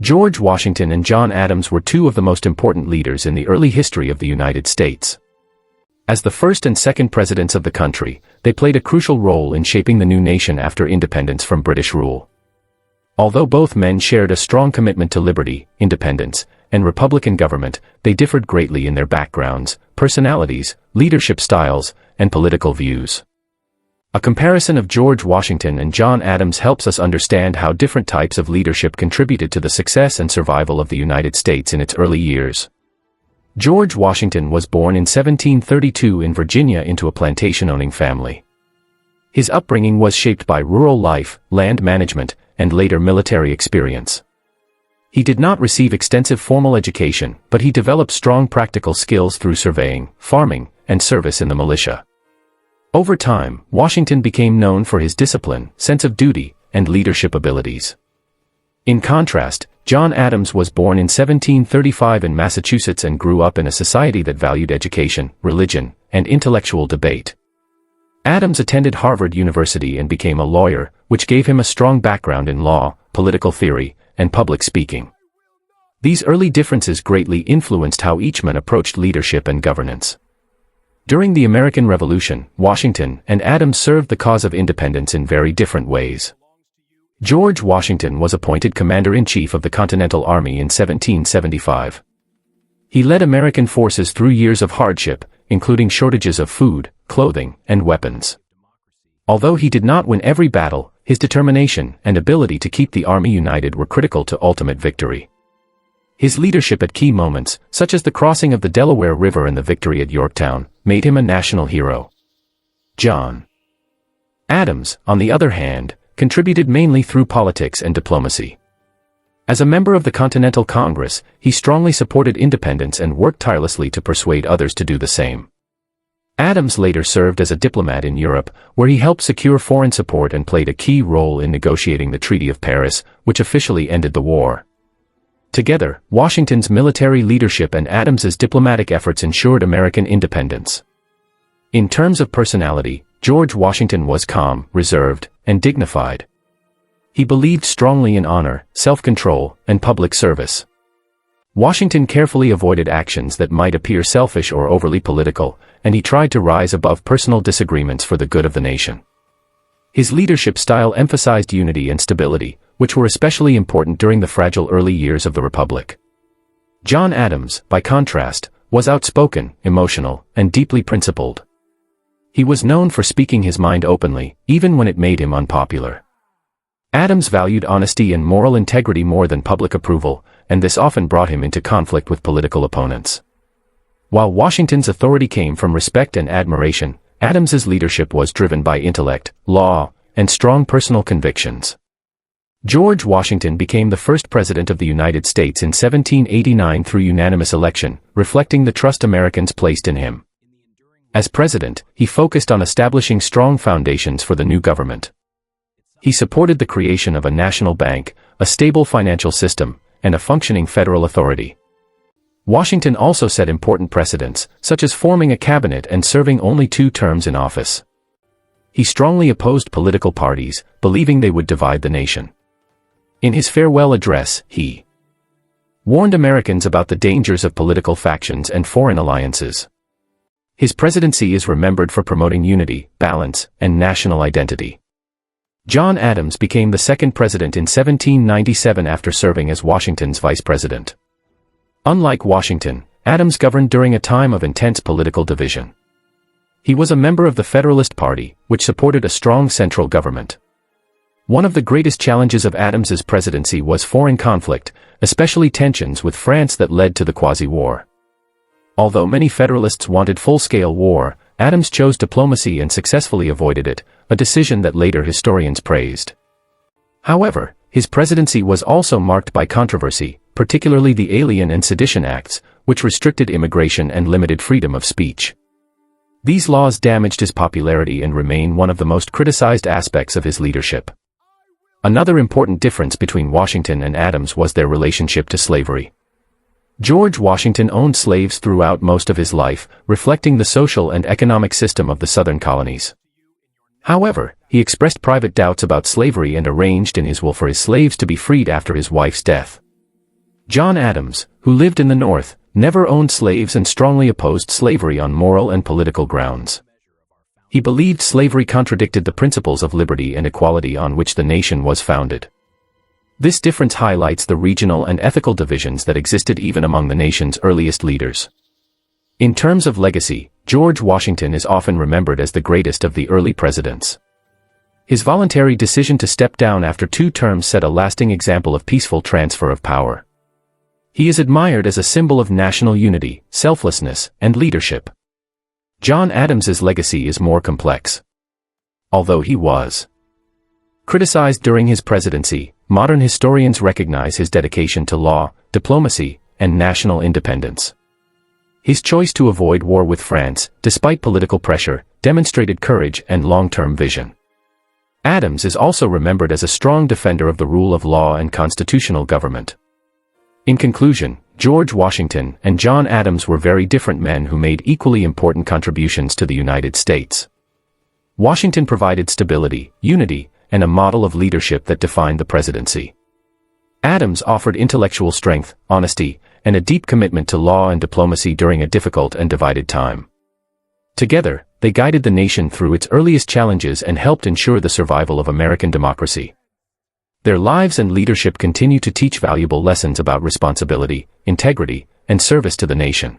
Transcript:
George Washington and John Adams were two of the most important leaders in the early history of the United States. As the first and second presidents of the country, they played a crucial role in shaping the new nation after independence from British rule. Although both men shared a strong commitment to liberty, independence, and republican government, they differed greatly in their backgrounds, personalities, leadership styles, and political views. A comparison of George Washington and John Adams helps us understand how different types of leadership contributed to the success and survival of the United States in its early years. George Washington was born in 1732 in Virginia into a plantation-owning family. His upbringing was shaped by rural life, land management, and later military experience. He did not receive extensive formal education, but he developed strong practical skills through surveying, farming, and service in the militia. Over time, Washington became known for his discipline, sense of duty, and leadership abilities. In contrast, John Adams was born in 1735 in Massachusetts and grew up in a society that valued education, religion, and intellectual debate. Adams attended Harvard University and became a lawyer, which gave him a strong background in law, political theory, and public speaking. These early differences greatly influenced how each man approached leadership and governance. During the American Revolution, Washington and Adams served the cause of independence in very different ways. George Washington was appointed Commander-in-Chief of the Continental Army in 1775. He led American forces through years of hardship, including shortages of food, clothing, and weapons. Although he did not win every battle, his determination and ability to keep the army united were critical to ultimate victory. His leadership at key moments, such as the crossing of the Delaware River and the victory at Yorktown, made him a national hero. John Adams, on the other hand, contributed mainly through politics and diplomacy. As a member of the Continental Congress, he strongly supported independence and worked tirelessly to persuade others to do the same. Adams later served as a diplomat in Europe, where he helped secure foreign support and played a key role in negotiating the Treaty of Paris, which officially ended the war. Together, Washington's military leadership and Adams's diplomatic efforts ensured American independence. In terms of personality, George Washington was calm, reserved, and dignified. He believed strongly in honor, self-control, and public service. Washington carefully avoided actions that might appear selfish or overly political, and he tried to rise above personal disagreements for the good of the nation. His leadership style emphasized unity and stability, which were especially important during the fragile early years of the Republic. John Adams, by contrast, was outspoken, emotional, and deeply principled. He was known for speaking his mind openly, even when it made him unpopular. Adams valued honesty and moral integrity more than public approval, and this often brought him into conflict with political opponents. While Washington's authority came from respect and admiration, Adams's leadership was driven by intellect, law, and strong personal convictions. George Washington became the first president of the United States in 1789 through unanimous election, reflecting the trust Americans placed in him. As president, he focused on establishing strong foundations for the new government. He supported the creation of a national bank, a stable financial system, and a functioning federal authority. Washington also set important precedents, such as forming a cabinet and serving only 2 terms in office. He strongly opposed political parties, believing they would divide the nation. In his farewell address, he warned Americans about the dangers of political factions and foreign alliances. His presidency is remembered for promoting unity, balance, and national identity. John Adams became the second president in 1797 after serving as Washington's vice president. Unlike Washington, Adams governed during a time of intense political division. He was a member of the Federalist Party, which supported a strong central government. One of the greatest challenges of Adams's presidency was foreign conflict, especially tensions with France that led to the Quasi-War. Although many Federalists wanted full-scale war, Adams chose diplomacy and successfully avoided it, a decision that later historians praised. However, his presidency was also marked by controversy, particularly the Alien and Sedition Acts, which restricted immigration and limited freedom of speech. These laws damaged his popularity and remain one of the most criticized aspects of his leadership. Another important difference between Washington and Adams was their relationship to slavery. George Washington owned slaves throughout most of his life, reflecting the social and economic system of the Southern colonies. However, he expressed private doubts about slavery and arranged in his will for his slaves to be freed after his wife's death. John Adams, who lived in the North, never owned slaves and strongly opposed slavery on moral and political grounds. He believed slavery contradicted the principles of liberty and equality on which the nation was founded. This difference highlights the regional and ethical divisions that existed even among the nation's earliest leaders. In terms of legacy, George Washington is often remembered as the greatest of the early presidents. His voluntary decision to step down after 2 terms set a lasting example of peaceful transfer of power. He is admired as a symbol of national unity, selflessness, and leadership. John Adams's legacy is more complex. Although he was criticized during his presidency, modern historians recognize his dedication to law, diplomacy, and national independence. His choice to avoid war with France, despite political pressure, demonstrated courage and long-term vision. Adams is also remembered as a strong defender of the rule of law and constitutional government. In conclusion, George Washington and John Adams were very different men who made equally important contributions to the United States. Washington provided stability, unity, and a model of leadership that defined the presidency. Adams offered intellectual strength, honesty, and a deep commitment to law and diplomacy during a difficult and divided time. Together, they guided the nation through its earliest challenges and helped ensure the survival of American democracy. Their lives and leadership continue to teach valuable lessons about responsibility, integrity, and service to the nation.